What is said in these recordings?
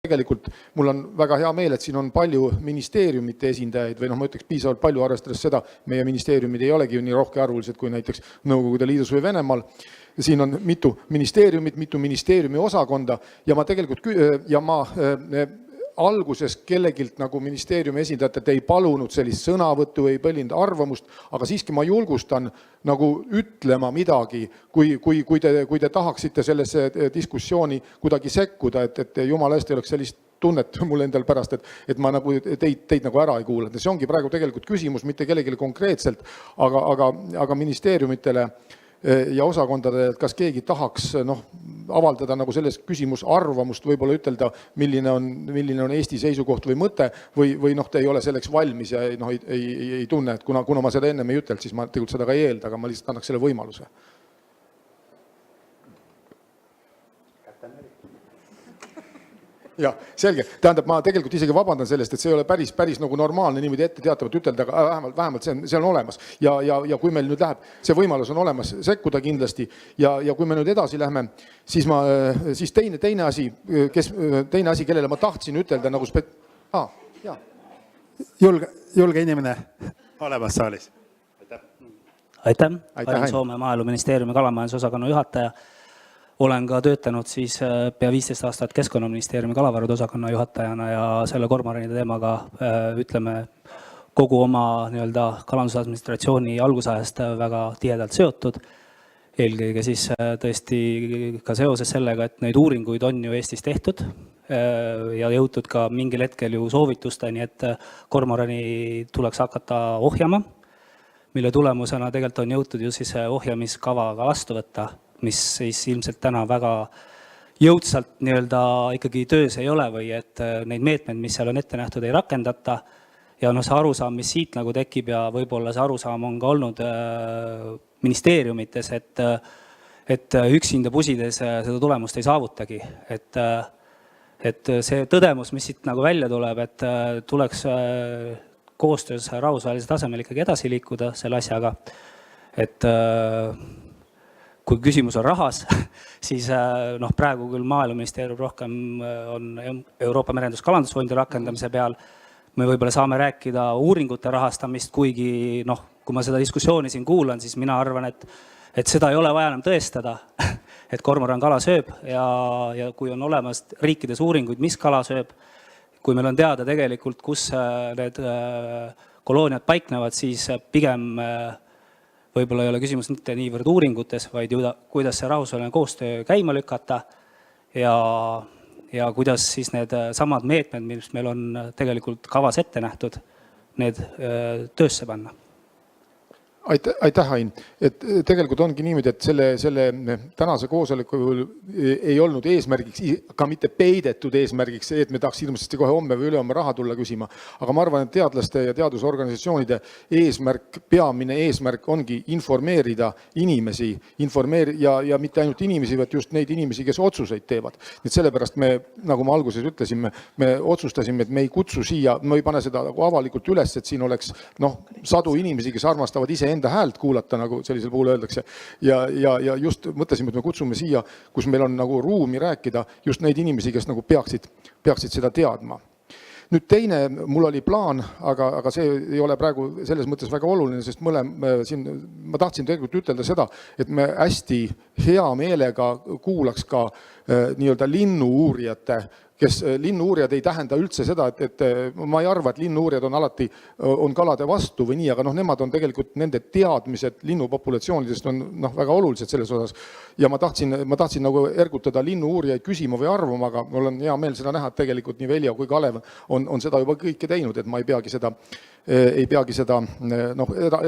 tegelikult mul on väga hea meel, et siin on palju ministeeriumite esindajaid või ma ütleks piisavalt palju arvestades seda, meie ministeeriumid ei olegi nii rohkearvulised kui näiteks Nõukogude Liidus või Venemaal. Siin on mitu ministeeriumit, mitu ministeeriumi osakonda ja ma tegelikult alguses kellegilt nagu ministeeriumi esindajatelt ei palunud sellist sõnavõttu, ei põlinud arvamust, aga siiski ma julgustan nagu ütlema midagi, kui te tahaksite sellesse diskussiooni kuidagi sekkuda, et jumala eest ei oleks sellist tunnet mul endal pärast, et ma nagu teid nagu ära ei kuulanud. See ongi praegu tegelikult küsimus, mitte kellelegi konkreetselt, aga ministeeriumitele ja osakondadele, et kas keegi tahaks avaldada nagu selles küsimus arvamust, võib-olla ütelda, milline on Eesti seisukoht või mõte või te ei ole selleks valmis ja ei tunne, et kuna ma seda ennem ei ütelnud, siis ma tegelikult seda ka ei eelda, aga ma lihtsalt annaks selle võimaluse. Ja, selge. Tähendab, ma tegelikult isegi vabandan sellest, et see ei ole päris nagu normaalne niimoodi ette teatavat ütelda, aga vähemalt see on olemas. Ja kui meil nüüd läheb, see võimalus on olemas sekkuda kindlasti. Ja kui me nüüd edasi lähme, siis teine asi, kellele ma tahtsin ütelda nagu Julge inimene olemas saalis. Aitäh. Olen Soome Maaeluministeeriumi kalamajandusosakonna juhataja. Olen ka töötanud siis pea 15 aastat Keskkonnaministeeriumi kalavarude osakonna juhatajana ja selle kormoranide teemaga ütleme kogu oma kalandusadministratsiooni algusajast väga tihedalt seotud. Eelkõige siis tõesti ka seoses sellega, et neid uuringuid on ju Eestis tehtud ja jõutud ka mingil hetkel ju soovitusteni, et kormorani tuleks hakata ohjama, mille tulemusena tegelikult on jõutud ju siis ohjamiskava ka vastu võtta, mis siis ilmselt täna väga jõudsalt ikkagi töös ei ole või et neid meetmed, mis seal on ette nähtud, ei rakendata. Ja see arusaam, mis siit nagu tekib ja võib-olla see arusaam on ka olnud ministeeriumites, et üksinda pusides seda tulemust ei saavutagi. Et see tõdemus, mis siit nagu välja tuleb, et tuleks koostöös rahvusvahelisel tasemel ikkagi edasi liikuda selle asjaga, et kui küsimus on rahas, siis praegu küll Maaeluministeerium rohkem on Euroopa Merenduskalandusfondi rakendamise peal. Me võib-olla saame rääkida uuringute rahastamist, kuigi kui ma seda diskussiooni siin kuulan, siis mina arvan, et seda ei ole vaja enam tõestada, et kormoran kala sööb ja kui on olemas riikides uuringuid, mis kala sööb, kui meil on teada tegelikult, kus need kolooniad paiknevad, siis pigem võib-olla ei ole küsimus mitte niivõrd uuringutes, vaid kuidas see rahvusvaheline koostöö käima lükata ja kuidas siis need samad meetmed, mis meil on tegelikult kavas ette nähtud, need töösse panna. Aitäh, Ain. Et tegelikult ongi niimoodi, et selle tänase koosoleku ei olnud eesmärgiks, ka mitte peidetud eesmärgiks, et me tahaks ilmselt kohe homme või ülehomme raha tulla küsima. Aga ma arvan, et teadlaste ja teadusorganisatsioonide peamine eesmärk ongi informeerida inimesi, ja mitte ainult inimesi, vaid just neid inimesi, kes otsuseid teevad. Et sellepärast me, nagu ma alguses ütlesime, me otsustasime, et me ei kutsu siia, me ei pane seda avalikult üles, et siin oleks sadu inimesi, kes armastavad ise enda häält kuulata, nagu sellisel puhul öeldakse. Ja just mõtlesime, et me kutsume siia, kus meil on nagu ruumi rääkida just neid inimesi, kes nagu peaksid seda teadma. Nüüd teine, mul oli plaan, aga see ei ole praegu selles mõttes väga oluline, sest ma tahtsin tegelikult ütelda seda, et me hästi hea meelega kuulaks ka linnu-uurijate, kes linnu-uurijad ei tähenda üldse seda, et ma ei arva, et linnu-uurijad on alati kalade vastu või nii, aga nemad on tegelikult nende teadmised linnupopulatsioonidest on väga olulised selles osas. Ja ma tahtsin nagu ergutada linnu-uurijaid küsima või arvama, aga mul on hea meel seda näha, et tegelikult nii Velja kui Kalev on seda juba kõike teinud, et ma ei peagi seda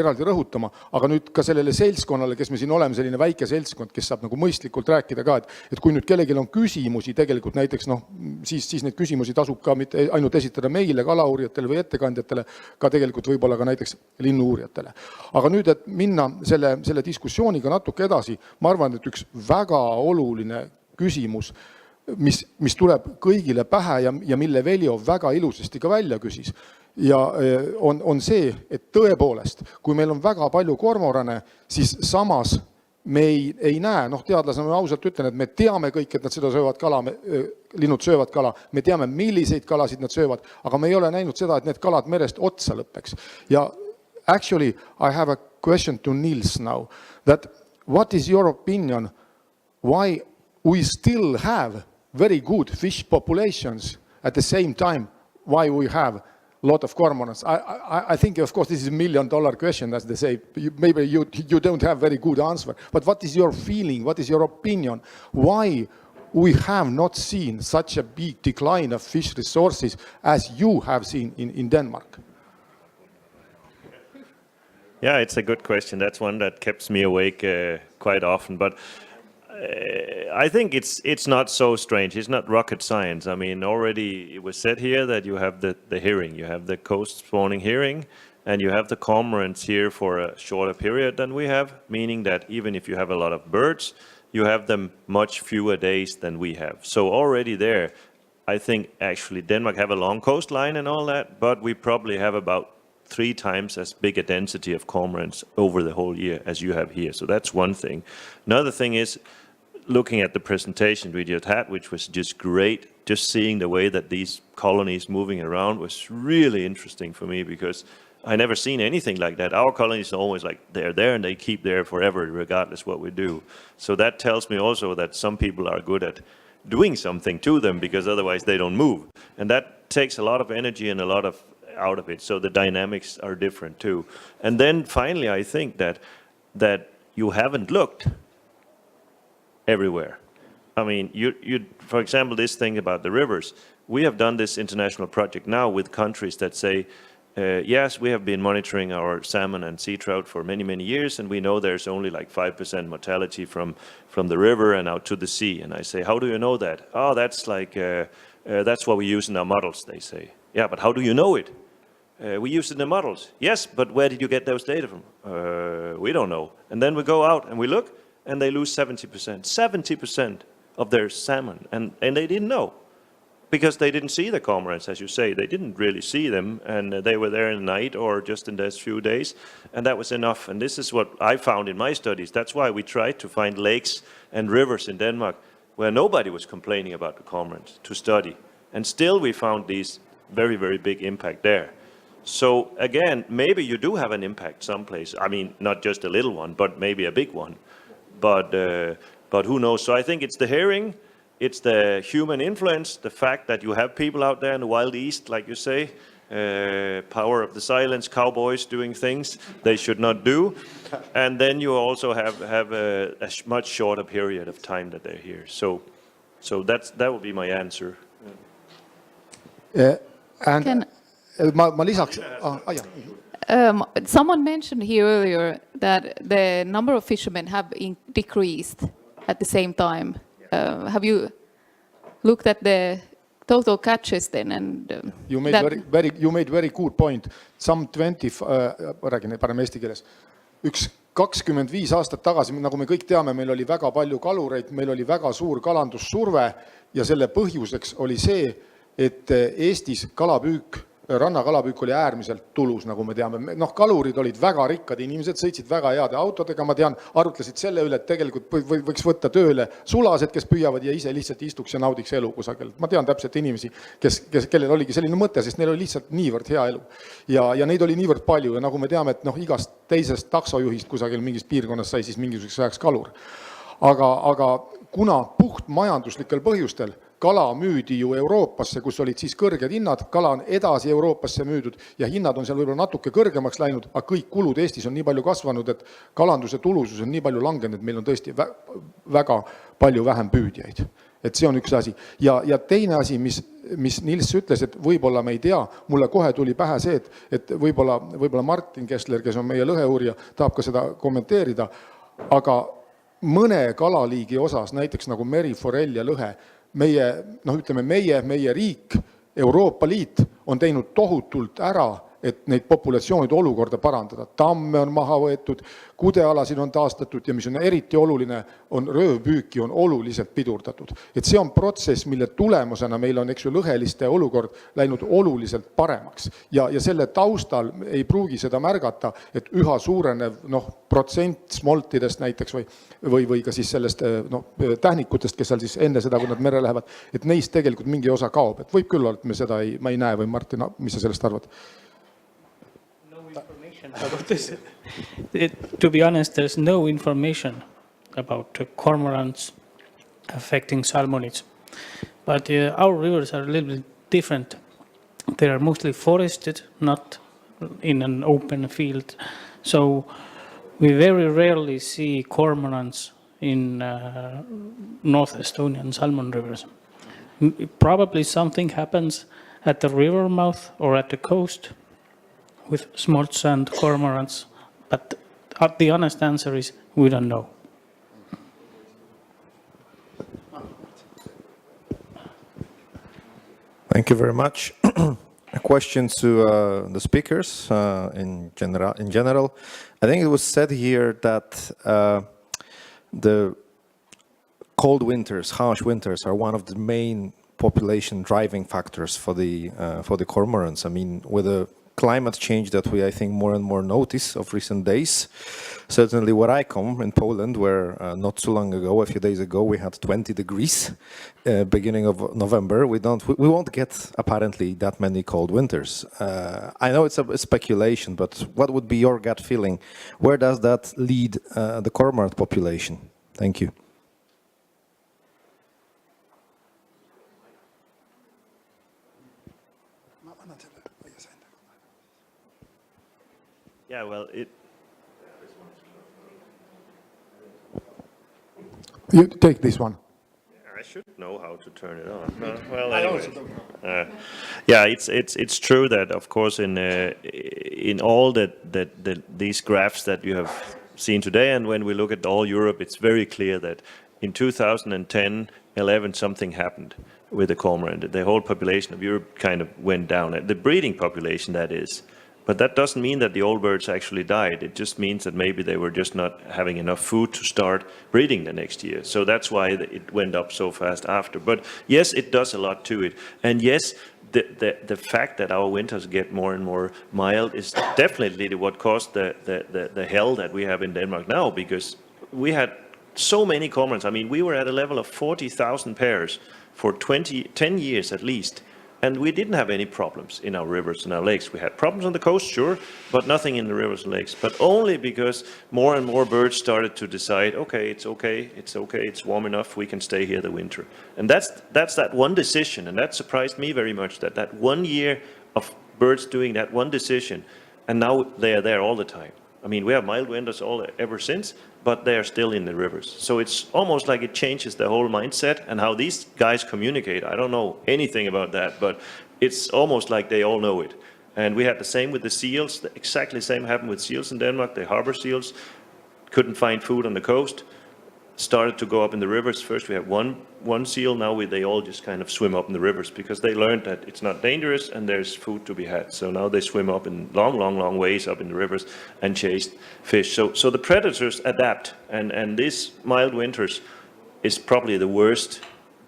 eraldi rõhutama. Aga nüüd ka sellele seltskonnale, kes me siin oleme, selline väike seltskond, kes saab nagu mõistlikult rääkida ka, et kui nüüd kellelgi on küsimusi tegelikult näiteks, siis neid küsimusi tasub ka mitte ainult esitada meile, kalauurijatele või ettekandjatele, ka tegelikult võib-olla ka näiteks linnu-uurijatele. Aga nüüd, et minna selle diskussiooniga natuke edasi, ma arvan, et üks väga oluline küsimus, mis tuleb kõigile pähe ja mille Veljo väga ilusasti ka välja küsis, ja on see, et tõepoolest, kui meil on väga palju kormorane, siis samas me ei näe, teadlasena ma ausalt ütlen, et me teame kõik, et nad seda söövad kala, linnud söövad kala, me teame, milliseid kalasid nad söövad, aga me ei ole näinud seda, et need kalad merest otsa lõpeks. Ja actually, I have a question to Niels now, that what is your opinion, why we still have very good fish populations at the same time, why we have lot of cormorants? I think, of course, this is $1 million question, as they say. Maybe you don't have very good answer. But what is your feeling? What is your opinion? Why we have not seen such a big decline of fish resources as you have seen in Denmark? Yeah, it's a good question. That's one that keeps me awake quite often. But I think it's not so strange. It's not rocket science. I mean, already it was said here that you have the herring, you have the coast spawning herring, and you have the cormorants here for a shorter period than we have, meaning that even if you have a lot of birds, you have them much fewer days than we have. So already there, I think actually Denmark have a long coastline and all that, but we probably have about 3 times as big a density of cormorants over the whole year as you have here. So that's one thing. Another thing is, looking at the presentation we just had, which was just great, just seeing the way that these colonies moving around was really interesting for me, because I never seen anything like that. Our colonies are always like, they're there and they keep there forever, regardless what we do. So that tells me also that some people are good at doing something to them, because otherwise they don't move. And that takes a lot of energy and a lot of out of it. So the dynamics are different too. And then finally, I think that you haven't looked everywhere. I mean, you for example, this thing about the rivers, we have done this international project now with countries that say, yes, we have been monitoring our salmon and sea trout for many, many years, and we know there's only like 5% mortality from the river and out to the sea. And I say, how do you know that? Oh, that's like, that's what we use in our models, they say. Yeah, but how do you know it? We use it in the models. Yes, but where did you get those data from? We don't know. And then we go out and we look, and they lose 70%. 70% of their salmon. And they didn't know, because they didn't see the cormorants, as you say. They didn't really see them, and they were there in the night or just in those few days, and that was enough. And this is what I found in my studies. That's why we tried to find lakes and rivers in Denmark where nobody was complaining about the cormorants to study. And still we found these very, very big impact there. So again, maybe you do have an impact someplace. I mean, not just a little one, but maybe a big one. But who knows? So I think it's the herring, it's the human influence, the fact that you have people out there in the Wild East, like you say, power of the silence, cowboys doing things they should not do. And then you also have a much shorter period of time that they're here. So that would be my answer. Ma lisaks, someone mentioned here earlier that the number of fishermen have decreased at the same time. Have you looked at the total catches then? And you made very good point. Some 20, räägin parem eesti keeles, 25 aastat tagasi, nagu me kõik teame, meil oli väga palju kalureid, meil oli väga suur kalandussurve, ja selle põhjuseks oli see, et Eestis kalapüük, rannakalapüük oli äärmiselt tulus, nagu me teame. Kalurid olid väga rikkad inimesed, sõitsid väga heade autodega, ma tean, arutlesid selle üle, et tegelikult võiks võtta tööle sulased, kes püüavad ja ise lihtsalt istuks ja naudiks elu kusagil. Ma tean täpselt inimesi, kellel oligi selline mõte, sest neil oli lihtsalt niivõrd hea elu. Ja neid oli niivõrd palju, ja nagu me teame, et igast teisest taksojuhist kusagil mingis piirkonnas sai siis mingisuguseks ajaks kalur. Aga kuna puht majanduslikel põhjustel kala müüdi ju Euroopasse, kus olid siis kõrged hinnad, kala on edasi Euroopasse müüdud ja hinnad on seal võib-olla natuke kõrgemaks läinud, aga kõik kulud Eestis on nii palju kasvanud, et kalanduse tulusus on nii palju langenud, et meil on tõesti väga palju vähem püüdjaid. Et see on üks asi. Ja teine asi, mis Nils ütles, et võib-olla me ei tea, mulle kohe tuli pähe see, et võib-olla Martin Kessler, kes on meie lõheuurija, tahab ka seda kommenteerida, aga mõne kalaliigi osas, näiteks nagu meri, forell ja lõhe, meie riik, Euroopa Liit on teinud tohutult ära, et neid populatsioonide olukorda parandada. Tamme on maha võetud, kudealasid on taastatud ja mis on eriti oluline, on röövpüüki on oluliselt pidurdatud. Et see on protsess, mille tulemusena meil on lõheliste olukord läinud oluliselt paremaks. Ja selle taustal ei pruugi seda märgata, et üha suurenev protsent smoltidest näiteks või ka siis sellest tähnikutest, kes seal siis enne seda, kui nad mere lähevad, et neist tegelikult mingi osa kaob. Et võib küll olla, et me seda ma ei näe või Martin, mis sa sellest arvad? No information about this. To be honest, there's no information about cormorants affecting salmonids. But our rivers are a little bit different. They are mostly forested, not in an open field. So we very rarely see cormorants in North Estonian salmon rivers. Probably something happens at the river mouth or at the coast with smolts and cormorants, but the honest answer is we don't know. Thank you very much. A question to the speakers in general. I think it was said here that the cold winters, harsh winters, are one of the main population driving factors for the cormorants. I mean, with the climate change that we, I think, more and more notice of recent days. Certainly where I come in Poland, where not too long ago, a few days ago, we had 20 degrees beginning of November. We won't get apparently that many cold winters. I know it's a speculation, but what would be your gut feeling? Where does that lead the cormorant population? Thank you. Yeah, well, You take this one. I should know how to turn it on. Well, anyway. Yeah, it's true that, of course, in all these graphs that you have seen today, and when we look at all Europe, it's very clear that in 2010-11 something happened with the cormorant. The whole population of Europe kind of went down. The breeding population, that is. But that doesn't mean that the old birds actually died. It just means that maybe they were just not having enough food to start breeding the next year. So that's why it went up so fast after. But yes, it does a lot to it. And yes, the fact that our winters get more and more mild is definitely what caused the hell that we have in Denmark now, because we had so many cormorants. I mean, we were at a level of 40,000 pairs for 10 years at least. And we didn't have any problems in our rivers and our lakes. We had problems on the coast, sure, but nothing in the rivers and lakes. But only because more and more birds started to decide, okay, it's warm enough, we can stay here the winter. And that's that one decision, and that surprised me very much, that 1 year of birds doing that one decision, and now they are there all the time. I mean, we have mild winters ever since, but they are still in the rivers. So it's almost like it changes the whole mindset and how these guys communicate. I don't know anything about that, but it's almost like they all know it. And we had the same with the seals. The exactly same happened with seals in Denmark. The harbor seals couldn't find food on the coast, started to go up in the rivers. First we had one seal, now they all just kind of swim up in the rivers because they learned that it's not dangerous and there's food to be had. So now they swim up in long ways up in the rivers and chase fish. So the predators adapt, and these mild winters is probably the worst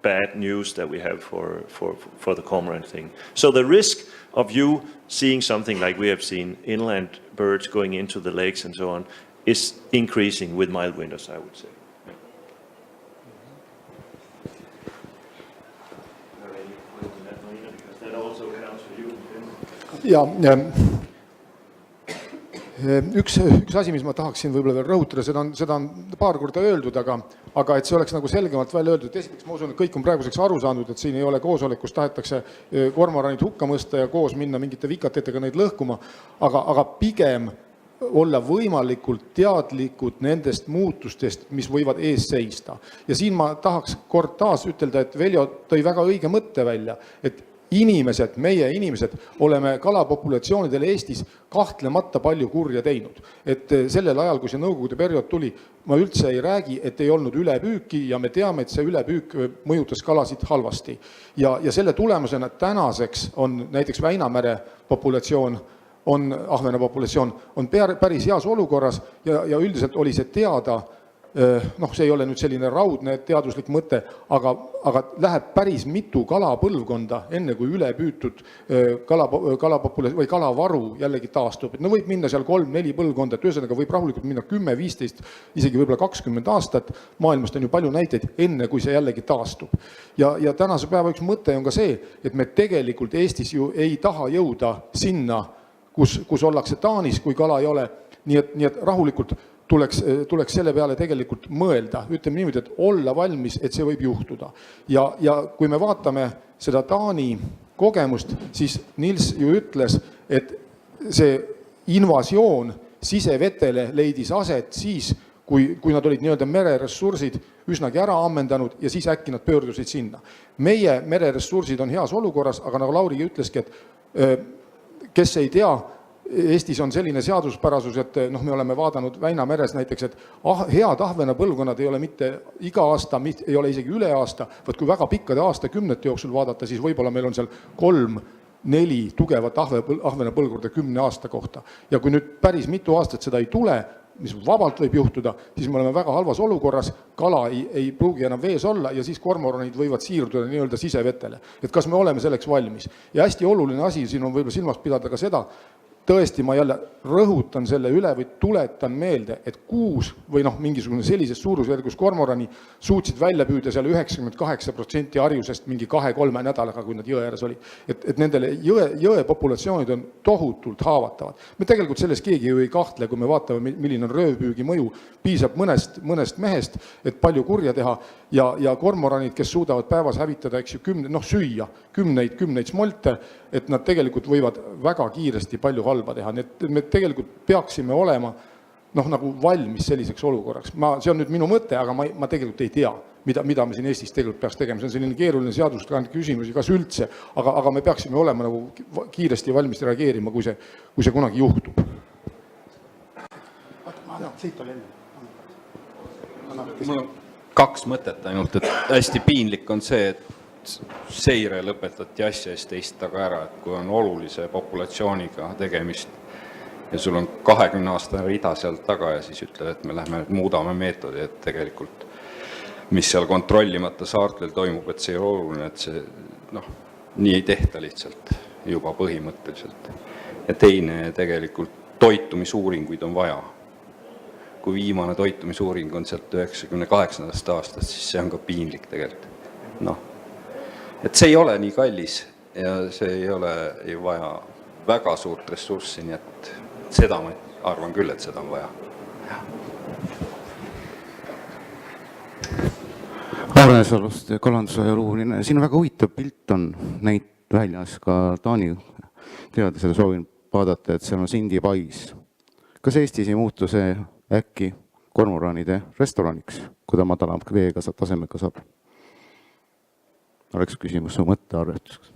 bad news that we have for the cormorant thing. So the risk of you seeing something like we have seen, inland birds going into the lakes and so on, is increasing with mild winters, I would say. Ja üks asi, mis ma tahaksin võib-olla veel rõhutada, seda on paar korda öeldud, aga et see oleks nagu selgemalt välja öeldud. Esiteks ma usun, et kõik on praeguseks aru saanud, et siin ei ole koosolekus tahetakse kormoranid hukka mõista ja koos minna mingite vikatetega neid lõhkuma, aga pigem olla võimalikult teadlikud nendest muutustest, mis võivad ees seista. Ja siin ma tahaks kord taas ütelda, et Veljo tõi väga õige mõtte välja, et meie inimesed oleme kalapopulatsioonidel Eestis kahtlemata palju kurja teinud. Et sellel ajal, kui see nõukogude periood tuli, ma üldse ei räägi, et ei olnud ülepüüki ja me teame, et see ülepüük mõjutas kalasid halvasti. Ja selle tulemusena tänaseks on näiteks Väinamere populatsioon on ahvena populatsioon, on päris heas olukorras ja üldiselt oli see teada, see ei ole nüüd selline raudne teaduslik mõte, aga läheb päris mitu kalapõlvkonda, enne kui ülepüütud kalavaru jällegi taastub. No võib minna seal 3-4 põlvkonda, et ühesõnaga võib rahulikult minna 10-15, isegi võib-olla 20 aastat, maailmast on ju palju näiteid, enne kui see jällegi taastub. Ja tänase päeva üks mõte on ka see, et me tegelikult Eestis ju ei taha jõuda sinna, kus ollakse Taanis, kui kala ei ole, nii et rahulikult tuleks selle peale tegelikult mõelda. Ütleme niimoodi, et olla valmis, et see võib juhtuda. Ja kui me vaatame seda Taani kogemust, siis Nils ju ütles, et see invasioon sisevetele leidis aset siis, kui nad olid nii-öelda mereressursid üsnagi ära ammendanud ja siis äkki nad pöördusid sinna. Meie mereressursid on heas olukorras, aga nagu Lauri ütleski, et kes ei tea, Eestis on selline seaduspärasus, et me oleme vaadanud Väina meres näiteks, et head ahvena põlvkonnad ei ole mitte iga aasta, ei ole isegi üle aasta, vaid kui väga pikkade aastakümnete jooksul vaadata, siis võib-olla meil on seal 3-4 tugevat ahvena põlvkorda 10 aasta kohta. Ja kui nüüd päris mitu aastat seda ei tule, mis vabalt võib juhtuda, siis me oleme väga halvas olukorras, kala ei pruugi enam vees olla ja siis kormoranid võivad siirduda nii-öelda sisevetele. Et kas me oleme selleks valmis? Ja hästi oluline asi, siin on võib-olla silmas pidada ka seda, tõesti, ma jälle rõhutan selle üle või tuletan meelde, et 6 või mingisugune sellises suurusjärgus kormorani suutsid välja püüda seal 98% harjusest mingi 2-3 nädalaga, kui nad jõe ääres oli. Et nendele jõe populatsioonid on tohutult haavatavad. Me tegelikult selles keegi ju ei kahtle, kui me vaatame, milline on röövpüügi mõju. Piisab mõnest mehest, et palju kurja teha ja kormoranid, kes suudavad päevas hävitada, süüa kümneid smolte, et nad tegelikult võivad väga kiiresti palju halba teha. Nii et me tegelikult peaksime olema nagu valmis selliseks olukorraks. See on nüüd minu mõte, aga ma tegelikult ei tea, mida me siin Eestis tegelikult peaks tegema. See on selline keeruline seaduslik küsimusi, kas üldse, aga me peaksime olema nagu kiiresti valmis reageerima, kui see kunagi juhtub. Mul on 2 mõtet ainult, et hästi piinlik on see, et seire lõpetati asja eest teist taga ära, et kui on olulise populatsiooniga tegemist ja sul on 20 aastane rida sealt taga ja siis ütleb, et me muudame meetodi, et tegelikult mis seal kontrollimata saartel toimub, et see ei ole oluline, et see nii ei tehta lihtsalt juba põhimõtteliselt. Ja teine tegelikult toitumisuuringuid on vaja. Kui viimane toitumisuuring on sealt 98. aastast, siis see on ka piinlik tegelikult. Et see ei ole nii kallis ja see ei ole ju vaja väga suurt ressurssi, nii et seda ma arvan küll, et seda on vaja. Arne Salust, kalanduse luuline. Siin on väga huvitav pilt on väljas ka Taani teadlasele soovin vaadata, et seal on sindipais. Kas Eestis ei muutu see äkki kormoranide restoraniks, kui ta madalam veega tasemega saab? Oleks küsimus su mõttearvetuseks.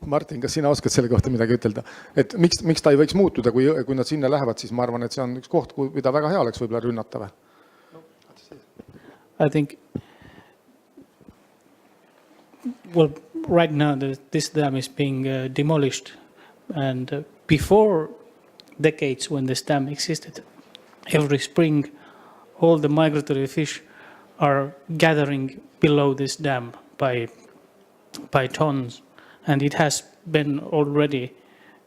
Martin, kas sina oskad selle kohta midagi ütelda? Et miks ta ei võiks muutuda, kui nad sinna lähevad, siis ma arvan, et see on üks koht, mida väga hea oleks võib-olla rünnata või? I think, well, right now this dam is being demolished, and before decades when this dam existed, every spring all the migratory fish are gathering below this dam by tons, and it has been already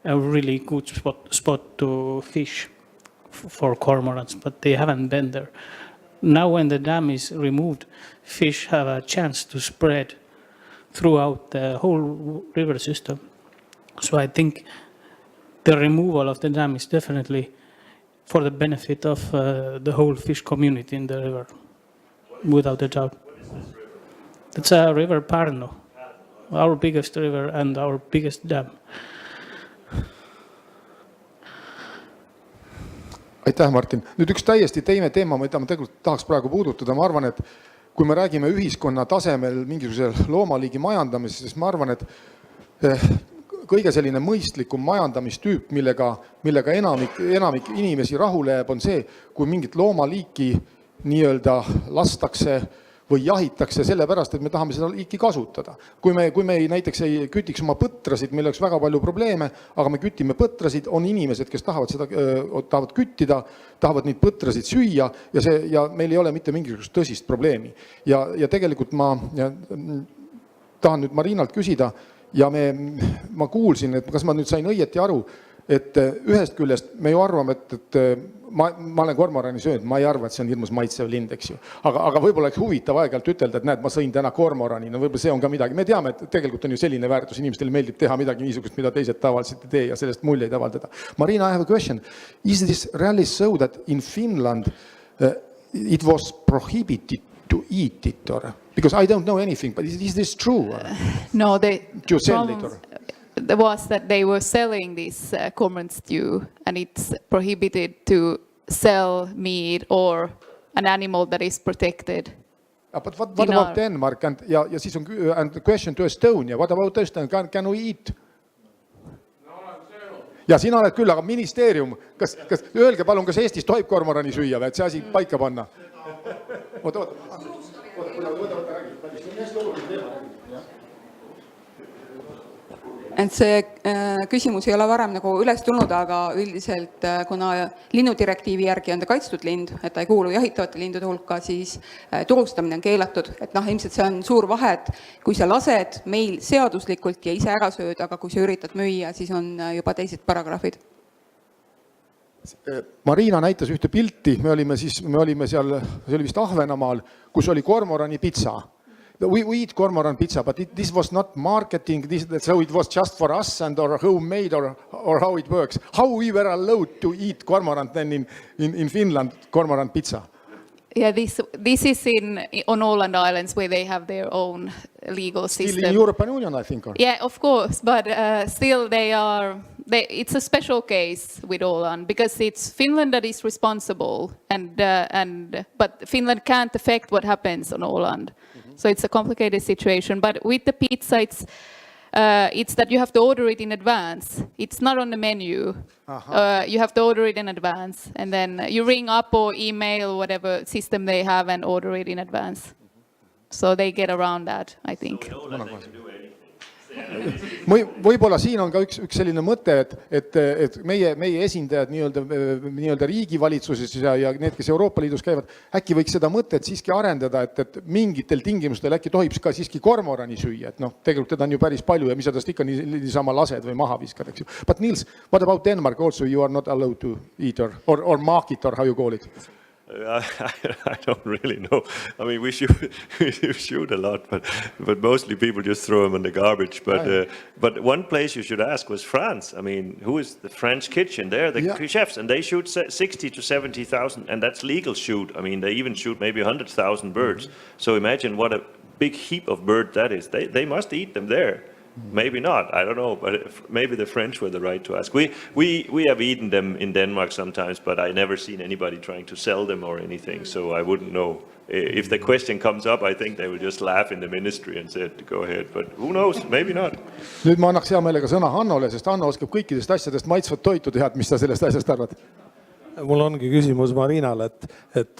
a really good spot to fish for cormorants, but they haven't been there. Now when the dam is removed, fish have a chance to spread throughout the whole river system. So I think the removal of the dam is definitely for the benefit of the whole fish community in the river, without a doubt. It's a river Pärnu, our biggest river and our biggest dam. Aitäh, Martin. Nüüd üks täiesti teine teema, mida ma tegelikult tahaks praegu puudutada. Ma arvan, et kui me räägime ühiskonna tasemel mingisugusel loomaliigi majandamisest, siis ma arvan, et kõige selline mõistlikum majandamistüüp, millega enamik inimesi rahule jääb, on see, kui mingit loomaliiki nii-öelda lastakse või jahitakse sellepärast, et me tahame seda liiki kasutada. Kui me näiteks ei kütiks oma põtrasid, meil oleks väga palju probleeme, aga me kütime põtrasid, on inimesed, kes tahavad küttida, tahavad neid põtrasid süüa ja meil ei ole mitte mingisugust tõsist probleemi. Ja tegelikult ma tahan nüüd Marinalt küsida ja ma kuulsin, et kas ma nüüd sain õieti aru, et ühest küljest me ju arvame, et ma olen kormorani söönud, ma ei arva, et see on hirmus maitsev lind, eks ju. Aga võib-olla oleks huvitav aeg-ajalt ütelda, et näed, ma sõin täna kormorani, no võib-olla see on ka midagi. Me teame, et tegelikult on ju selline väärtus, inimestele meeldib teha midagi niisugust, mida teised tavaliselt ei tee ja sellest muljeid avaldada. Marina, I have a question. Is this really so that in Finland it was prohibited to eat it, or because I don't know anything, but is this true? No, the To sell it, problem was that they were selling this cormorant stew, and it's prohibited to sell meat or an animal that is protected. But what about Denmark? Ja siis on and the question to Estonia. What about Estonia? Can we eat? Ja sina oled küll, aga ministeerium, kas öelge palun, kas Eestis tohib kormorani süüa või, et see asi paika panna? Oota. Et see küsimus ei ole varem nagu üles tulnud, aga üldiselt kuna linnudirektiivi järgi on ta kaitstud lind, et ta ei kuulu jahitavate lindude hulka, siis turustamine on keelatud. Et ilmselt see on suur vahe, et kui sa lased meil seaduslikult ja ise ära sööd, aga kui sa üritad müüa, siis on juba teised paragrahvid. Marina näitas ühte pilti, me olime seal, see oli vist Ahvenamaal, kus oli kormorani pitsa. We eat cormoran pizza, but this was not marketing, so it was just for us and or homemade or how it works. How we were allowed to eat cormorant then in Finland, cormorant pizza? Yeah, this is on Åland Islands where they have their own legal system. Still in European Union, I think. Or? Yeah, of course, but still it's a special case with Åland because it's Finland that is responsible, but Finland can't affect what happens on Åland. So it's a complicated situation. But with the pizza, it's that you have to order it in advance. It's not on the menu. You have to order it in advance. And then you ring up or email, whatever system they have, and order it in advance. So they get around that, I think. Võib-olla siin on ka üks selline mõte, et meie esindajad nii-öelda riigivalitsuses ja need, kes Euroopa Liidus käivad, äkki võiks seda mõtet siiski arendada, et mingitel tingimustel äkki tohib ka siiski kormorani süüa. Et tegelikult teda on ju päris palju ja mis sellest ikka niisama lased või maha viskad, eks ju. But Niels, what about Denmark also? You are not allowed to eat or market or how you call it? I don't really know. I mean, we shoot a lot, but mostly people just throw them in the garbage. But one place you should ask was France. I mean, who is the French kitchen? They're the chefs, and they shoot 60 to 70,000, and that's legal shoot. I mean, they even shoot maybe 100,000 birds. So imagine what a big heap of bird that is. They must eat them there. Maybe not, I don't know, but maybe the French were the right to ask. We have eaten them in Denmark sometimes, but I never seen anybody trying to sell them or anything, so I wouldn't know. If the question comes up, I think they will just laugh in the ministry and say, go ahead, but who knows, maybe not. Nüüd ma annaks hea meelega sõna Hannole, sest Hanno oskab kõikidest asjadest maitsvat toitu teha, mis sa sellest asjast arvad? Mul ongi küsimus Marinale, et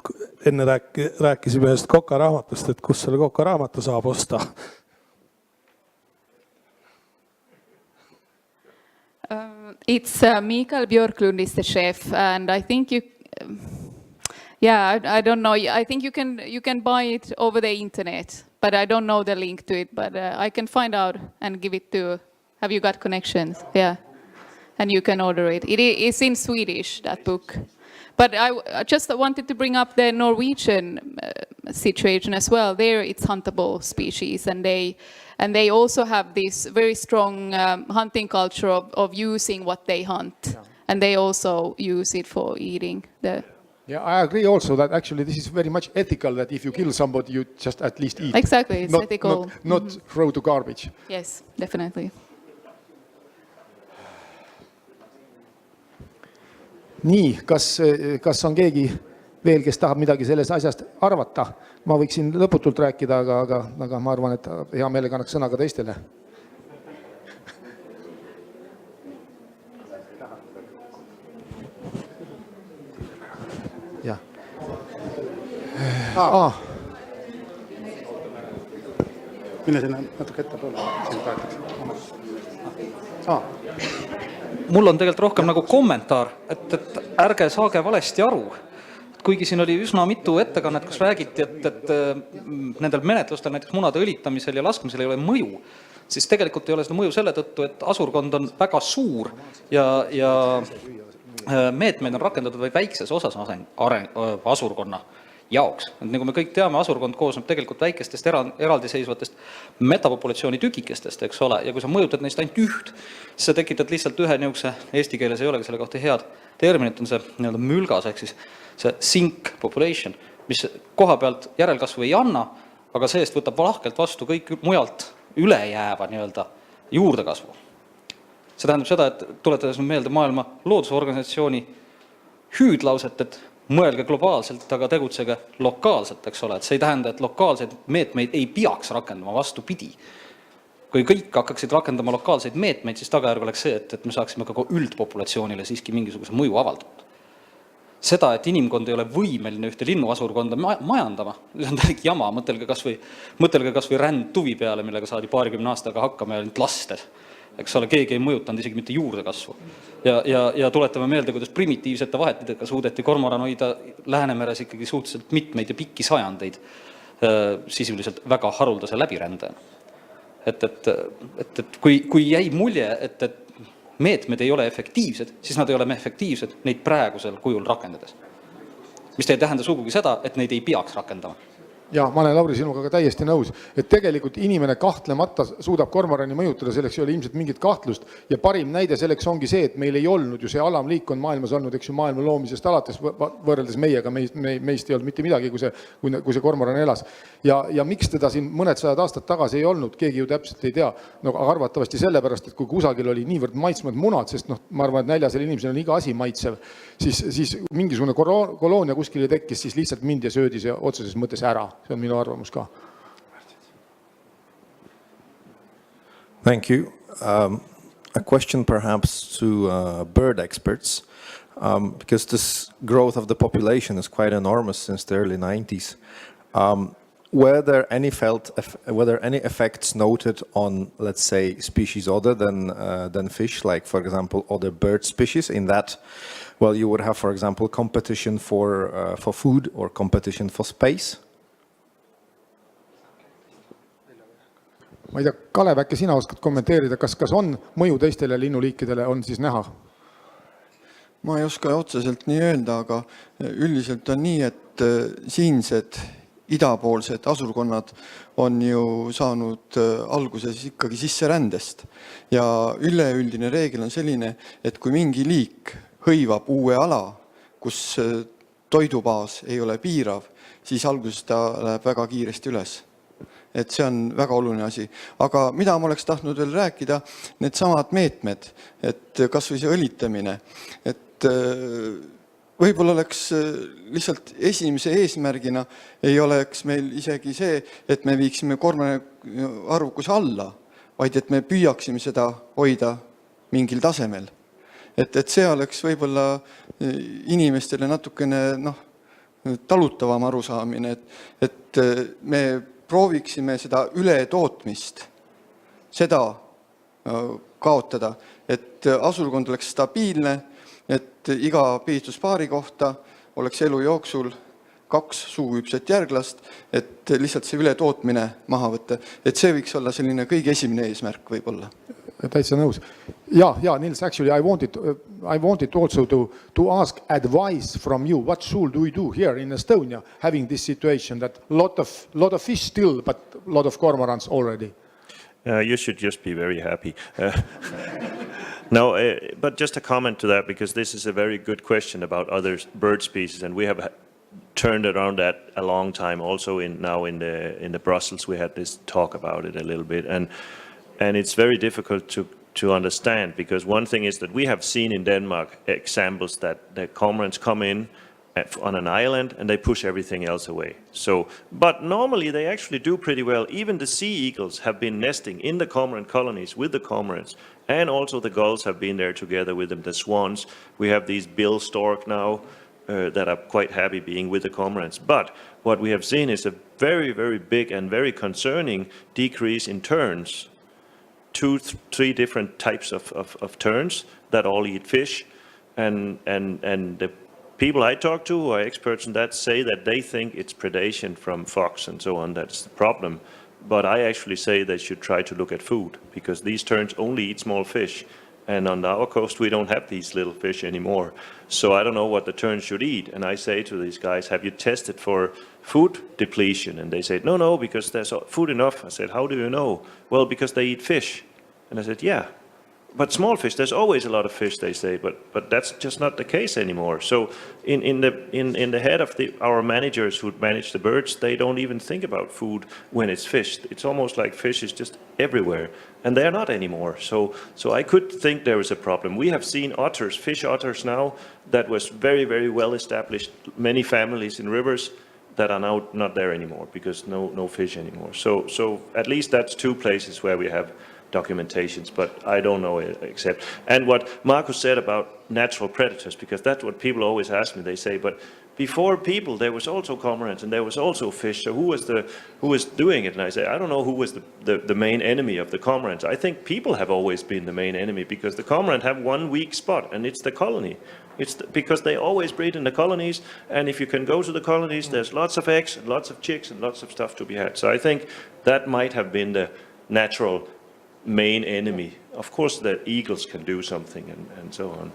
enne rääkisime ühest kokaraamatust, et kus selle kokaraamatu saab osta? It's Mikael Björklund is the chef, and I think I don't know. I think you can buy it over the internet, but I don't know the link to it. But I can find out and give it to. Have you got connections? Yeah, and you can order it. It is in Swedish, that book. But I just wanted to bring up the Norwegian situation as well. There, it's huntable species, and they also have this very strong hunting culture of using what they hunt, and they also use it for eating. Yeah, I agree also that actually this is very much ethical, that if you kill somebody, you just at least eat. Exactly, it's ethical. Not throw to garbage. Yes, definitely. Nii, kas on keegi veel, kes tahab midagi sellest asjast arvata? Ma võiksin lõputult rääkida, aga ma arvan, et hea meelega annaks sõna ka teistele. Mine sinna natuke ettepoole, siin tahetakse. Mul on tegelikult rohkem nagu kommentaar, et ärge saage valesti aru. Kuigi siin oli üsna mitu ettekannet, kus räägiti, et nendel menetlustel näiteks munade õlitamisel ja laskmisel ei ole mõju, siis tegelikult ei ole seda mõju selle tõttu, et asurkond on väga suur ja meetmeid on rakendatud vaid väikses osas asurkonna jaoks. Et nagu me kõik teame, asurkond koosneb tegelikult väikestest eraldiseisvatest metapopulatsiooni tükikestest, eks ole, ja kui sa mõjutad neist ainult üht, siis sa tekitad lihtsalt ühe niisuguse, eesti keeles ei olegi selle kohta head terminit, on see nii-öelda mülgas, ehk siis see sink population, mis koha pealt järelkasvu ei anna, aga seest võtab lahkelt vastu kõik mujalt ülejääva nii-öelda juurdekasvu. See tähendab seda, et tuletades meelde Maailma Loodusorganisatsiooni hüüdlauset, et mõelge globaalselt, aga tegutsege lokaalselt, eks ole, et see ei tähenda, et lokaalseid meetmeid ei peaks rakendama, vastupidi. Kui kõik hakkaksid rakendama lokaalseid meetmeid, siis tagajärg oleks see, et me saaksime ka üldpopulatsioonile siiski mingisuguse mõju avaldada. Seda, et inimkond ei ole võimeline ühte linnuasurkonda majandama, see on täilik jama, mõtelge kas või rändtuvi peale, millega saadi 20 aastaga hakkama ja lastes. Eks ole, keegi ei mõjutanud isegi mitte juurdekasvu. Ja tuletame meelde, kuidas primitiivsete vahetidega suudeti kormoran hoida Läänemeres ikkagi suhteliselt mitmeid ja pikki sajandeid sisuliselt väga haruldase läbirändajana. Et kui jäi mulje, et meetmed ei ole efektiivsed, siis nad ei ole efektiivsed neid praegusel kujul rakendades. Mis ei tähenda sugugi seda, et neid ei peaks rakendama. Ja ma olen Lauri sinuga ka täiesti nõus, et tegelikult inimene kahtlemata suudab kormorani mõjutada, selleks ei ole ilmselt mingit kahtlust ja parim näide selleks ongi see, et meil ei olnud ju see alamliik on maailmas olnud, eks ju maailma loomisest alates võrreldes meiega, meist ei olnud mitte midagi, kui see kormoran elas. Ja miks teda siin mõned sajad aastad tagasi ei olnud, keegi ju täpselt ei tea, no arvatavasti sellepärast, et kui kusagil oli niivõrd maitsmad munad, sest ma arvan, et näljasel inimesel on iga asi maitsev, siis mingisugune koloonia kuskil tekkis, siis lihtsalt mind ja söödi see otseses mõttes ära. See on minu arvamus ka. Thank you. A question perhaps to bird experts, because this growth of the population is quite enormous since the early 90s. Were there any effects noted on, let's say, species other than fish, like, for example, other bird species, in that, well, you would have, for example, competition for food or competition for space? Ma ei tea, Kalev, äkki sina oskad kommenteerida, kas on mõju teistele linnuliikidele on siis näha? Ma ei oska otseselt nii öelda, aga üldiselt on nii, et siinsed idapoolsed asurkonnad on ju saanud alguses ikkagi sisserändest. Ja üleüldine reegel on selline, et kui mingi liik hõivab uue ala, kus toidubaas ei ole piirav, siis alguses ta läheb väga kiiresti üles. Et see on väga oluline asi. Aga mida ma oleks tahtnud veel rääkida, need samad meetmed, et kas või see õlitamine, et võib-olla oleks lihtsalt esimese eesmärgina ei oleks meil isegi see, et me viiksime kormorani arvukuse alla, vaid et me püüaksime seda hoida mingil tasemel. Et see oleks võib-olla inimestele natukene talutavam arusaamine, et me prooviksime seda ületootmist, seda kaotada, et asurkond oleks stabiilne, et iga pihituspaari kohta oleks elu jooksul 2 suuhüpset järglast, et lihtsalt see ületootmine maha võtta. Et see võiks olla selline kõige esimene eesmärk võib-olla. Täitsa nõus. Ja, Nils, actually, I wanted also to ask advice from you. What should we do here in Estonia, having this situation that lot of fish still, but a lot of cormorants already? You should just be very happy. No, but just a comment to that, because this is a very good question about other bird species, and we have turned around that a long time. Also, now in the Brussels, we had this talk about it a little bit, and it's very difficult to understand, because one thing is that we have seen in Denmark examples that the cormorants come in on an island and they push everything else away. But normally they actually do pretty well. Even the sea eagles have been nesting in the cormorant colonies with the cormorants, and also the gulls have been there together with them, the swans. We have these bill stork now that are quite happy being with the cormorants. But what we have seen is a very, very big and very concerning decrease in terns. 2-3 different types of terns that all eat fish. And the people I talk to who are experts in that say that they think it's predation from fox and so on that's the problem. But I actually say they should try to look at food, because these terns only eat small fish. And on our coast, we don't have these little fish anymore. So I don't know what the terns should eat. And I say to these guys, have you tested for food depletion? And they said, no, because there's food enough. I said, how do you know? Well, because they eat fish. And I said, yeah. But small fish, there's always a lot of fish, they say, but that's just not the case anymore. So in the head of our managers who manage the birds, they don't even think about food when it's fish. It's almost like fish is just everywhere, and they're not anymore. So I could think there is a problem. We have seen otters, fish otters now, that was very, very well established, many families in rivers that are now not there anymore because no fish anymore. So at least that's 2 places where we have documentations, but I don't know except. And what Markus said about natural predators, because that's what people always ask me. They say, but before people, there was also cormorants and there was also fish. So who was doing it? And I say, I don't know who was the main enemy of the cormorants. I think people have always been the main enemy, because the cormorant have one weak spot, and it's the colony. It's because they always breed in the colonies, and if you can go to the colonies, there's lots of eggs and lots of chicks and lots of stuff to be had. So I think that might have been the natural main enemy. Of course, the eagles can do something and so on.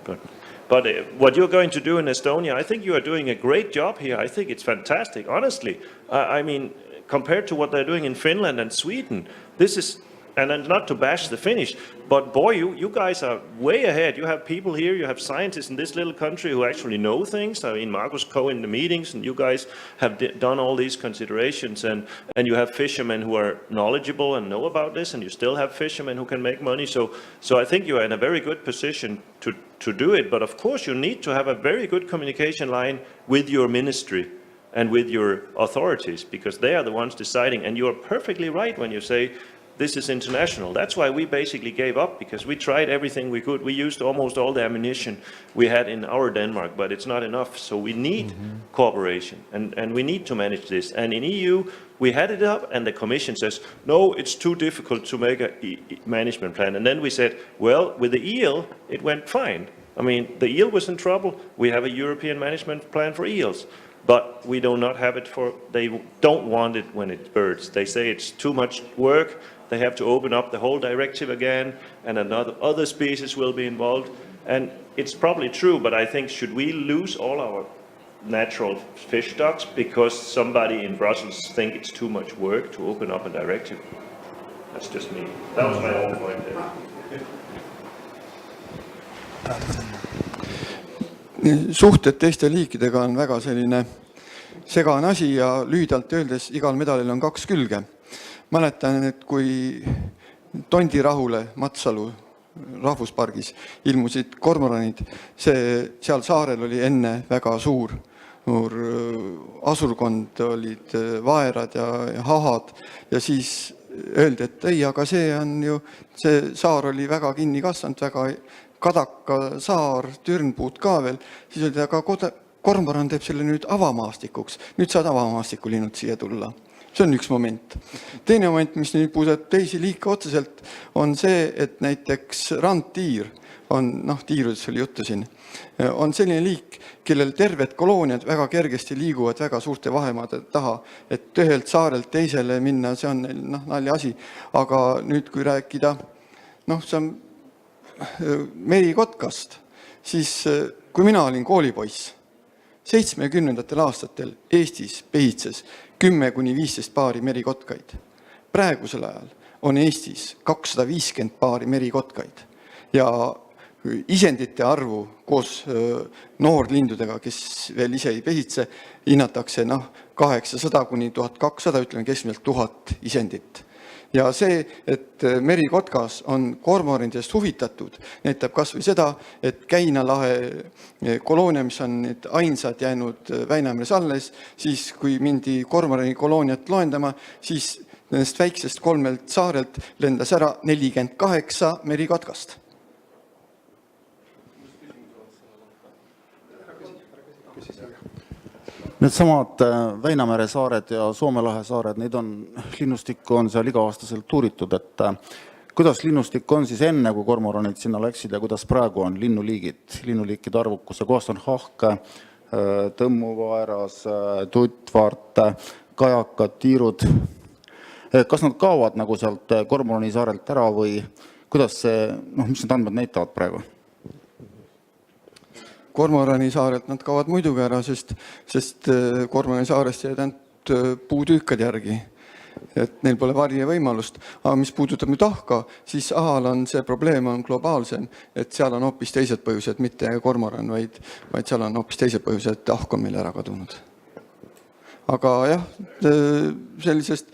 But what you're going to do in Estonia, I think you are doing a great job here. I think it's fantastic, honestly. I mean, compared to what they're doing in Finland and Sweden, this is, and not to bash the Finnish, but boy, you guys are way ahead. You have people here, you have scientists in this little country who actually know things. I mean, Markus Coe in the meetings, and you guys have done all these considerations, and you have fishermen who are knowledgeable and know about this, and you still have fishermen who can make money. So I think you are in a very good position to do it. But of course, you need to have a very good communication line with your ministry and with your authorities, because they are the ones deciding. And you are perfectly right when you say, this is international. That's why we basically gave up, because we tried everything we could. We used almost all the ammunition we had in our Denmark, but it's not enough. So we need cooperation, and we need to manage this. And in EU, we had it up, and the Commission says, no, it's too difficult to make a management plan. And then we said, well, with the eel, it went fine. I mean, the eel was in trouble. We have a European management plan for eels. But we do not have it for, they don't want it when it's birds. They say it's too much work. They have to open up the whole directive again, and other species will be involved. And it's probably true, but I think, should we lose all our natural fish stocks because somebody in Brussels think it's too much work to open up a directive? That's just me. That was my own point there. Suhted teiste liikidega on väga selline segane asi, ja lühidalt öeldes igal medalil on 2 külge. Mäletan, et kui Tondirahule Matsalu rahvuspargis ilmusid kormoranid, seal saarel oli enne väga suur asurkond, olid vaerad ja hahad, ja siis öeldi, et ei, aga see saar oli väga kinni kasvanud, väga kadaka saar, türnpuud ka veel, siis öeldi, aga kormoran teeb selle nüüd avamaastikuks, nüüd saad avamaastikulinnud siia tulla. See on üks moment. Teine moment, mis nüüd puudutab teisi liike otseselt, on see, et näiteks randtiir, tiirudest oli juttu siin, on selline liik, kellel terved kolooniad väga kergesti liiguvad väga suurte vahemaade taha, et ühelt saarelt teisele minna, see on nalja asi. Aga nüüd, kui rääkida, see on merikotkast, siis kui mina olin koolipoiss, 70. aastatel Eestis pehitses 10-15 paari merikotkaid. Praegusel ajal on Eestis 250 paari merikotkaid. Ja isendite arvu koos noorlindudega, kes veel ise ei pehitse, hinnatakse 800-1200, ütleme keskmiselt 1000 isendit. Ja see, et merikotkas on kormoranidest huvitatud, näitab kas või seda, et Käina lahe koloonia, mis on need ainsad jäänud Väinameres alles, siis kui mindi kormorani kolooniat loendama, siis nendest väiksest 3 saarelt lendas ära 48 merikotkast. Needsamad Väinamere saared ja Soome lahe saared, neid on, linnustikku on seal iga-aastaselt uuritud, et kuidas linnustik on siis enne, kui kormoranid sinna läksid ja kuidas praegu on linnuliikide arvukus, kohast on hahk, tõmmuvaeras, tuttvaart, kajakad, tiirud. Kas nad kaovad nagu sealt Kormorani saarelt ära või kuidas see, mis need andmed näitavad praegu? Kormorani saarelt nad kaovad muidugi ära, sest Kormorani saarest jäid ainult puutüükad järgi. Et neil pole varje võimalust. Aga mis puudutab nüüd ahka, siis ahal on see probleem on globaalsem, et seal on hoopis teised põhjused, mitte kormoran, vaid seal on hoopis teised põhjused, et ahk on meil ära kadunud. Aga jah, sellisest,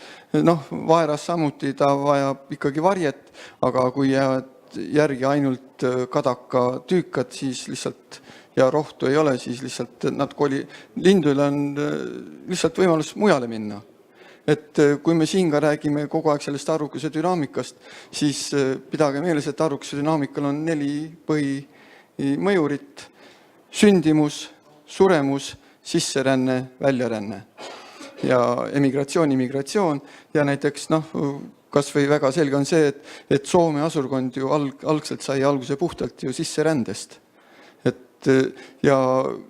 vaeras samuti ta vajab ikkagi varjet, aga kui jäävad järgi ainult kadaka tüükad, siis lihtsalt ja rohtu ei ole, siis lihtsalt lindudel on lihtsalt võimalus mujale minna. Et kui me siin ka räägime kogu aeg sellest arvukuse dünaamikast, siis pidage meeles, et arvukuse dünaamikal on 4 põhimõjurit: sündimus, suremus, sisseränne, väljaränne ja emigratsioon. Ja näiteks, kas või väga selge on see, et Soome asurkond ju algselt sai alguse puhtalt ju sisserändest. Ja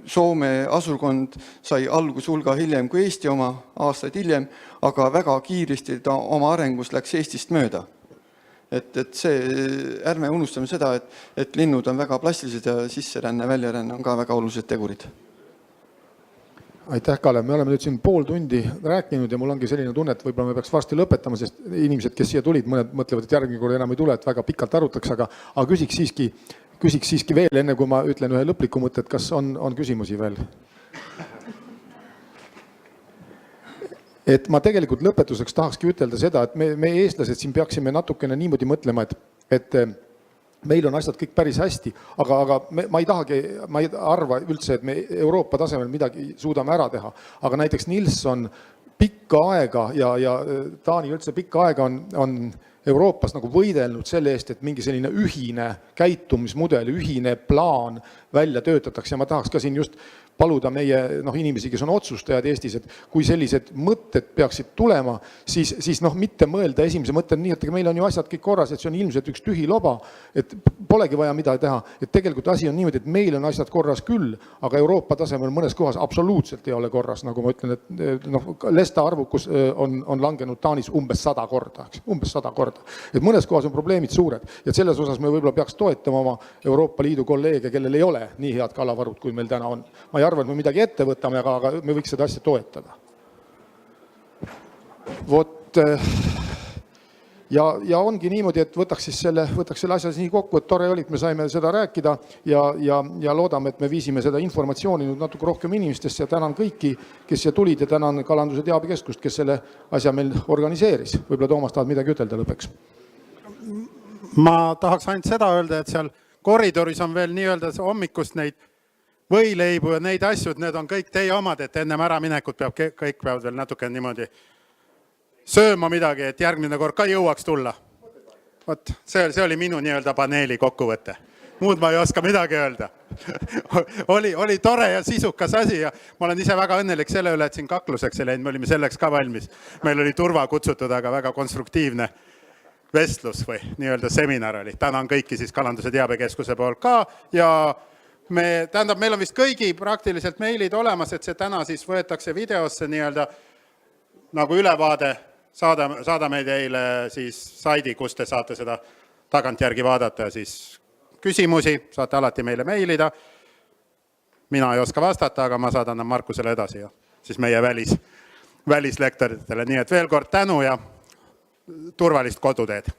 Soome asurkond sai algus hulga hiljem kui Eesti oma, aastaid hiljem, aga väga kiiresti ta oma arengus läks Eestist mööda. Et ärme unustame seda, et linnud on väga plastilised ja sisseränne, väljaränne on ka väga olulised tegurid. Aitäh, Kalev. Me oleme nüüd siin pool tundi rääkinud ja mul ongi selline tunne, et võib-olla me peaks varsti lõpetama, sest inimesed, kes siia tulid, mõned mõtlevad, et järgmine kord enam ei tule, et väga pikalt arutaks, aga küsiks siiski veel, enne kui ma ütlen ühe lõpliku mõtte, et kas on küsimusi veel? Et ma tegelikult lõpetuseks tahakski ütelda seda, et me eestlased siin peaksime natukene niimoodi mõtlema, et meil on asjad kõik päris hästi, aga ma ei arva üldse, et me Euroopa tasemel midagi suudame ära teha. Aga näiteks Nilsson pikka aega ja Taani üldse pikka aega on Euroopas nagu võidelnud selle eest, et mingi selline ühine käitumismudel, ühine plaan välja töötatakse. Ja ma tahaks ka siin just paluda meie inimesi, kes on otsustajad Eestis, et kui sellised mõtted peaksid tulema, siis mitte mõelda esimese mõtte nii, et meil on ju asjad kõik korras, et see on ilmselt üks tühi loba, et polegi vaja midagi teha. Et tegelikult asi on niimoodi, et meil on asjad korras küll, aga Euroopa tasemel mõnes kohas absoluutselt ei ole korras. Nagu ma ütlen, et lesta arvukus on langenud Taanis umbes 100 korda. Umbes 100 korda. Et mõnes kohas on probleemid suured. Ja selles osas me võib-olla peaks toetama oma Euroopa Liidu kolleege, kellel ei ole nii head kalavarud, kui meil täna on. Ma ei arva, et me midagi ette võtame, aga me võiks seda asja toetada. Ja ongi niimoodi, et võtaks selle asja nii kokku, et tore oli, et me saime seda rääkida ja loodame, et me viisime seda informatsiooni nüüd natuke rohkem inimestesse ja tänan kõiki, kes siia tulid ja tänan Kalanduse teabekeskust, kes selle asja meil organiseeris. Võib-olla Toomas tahad midagi ütelda lõpeks? Ma tahaks ainult seda öelda, et seal koridoris on veel nii-öelda hommikust neid võileibu ja neid asju, need on kõik teie omad, et ennem ära minekut kõik peavad veel natuke niimoodi sööma midagi, et järgmine kord ka jõuaks tulla. See oli minu nii-öelda paneeli kokkuvõte. Muud ma ei oska midagi öelda. Oli tore ja sisukas asi ja ma olen ise väga õnnelik selle üle, et siin kakluseks ei läinud, me olime selleks ka valmis. Meil oli turva kutsutud, aga väga konstruktiivne vestlus või nii-öelda seminar oli. Tänan kõiki siis Kalanduse teabekeskuse poolt ka ja meil on vist kõigi praktiliselt meilid olemas, et see täna siis võetakse videosse nii-öelda nagu ülevaade, saadame teile siis saidi, kus te saate seda tagantjärgi vaadata ja siis küsimusi saate alati meile meilida. Mina ei oska vastata, aga ma saadan Markusele edasi ja siis meie välislektoritele. Nii et veel kord tänu ja turvalist koduteed.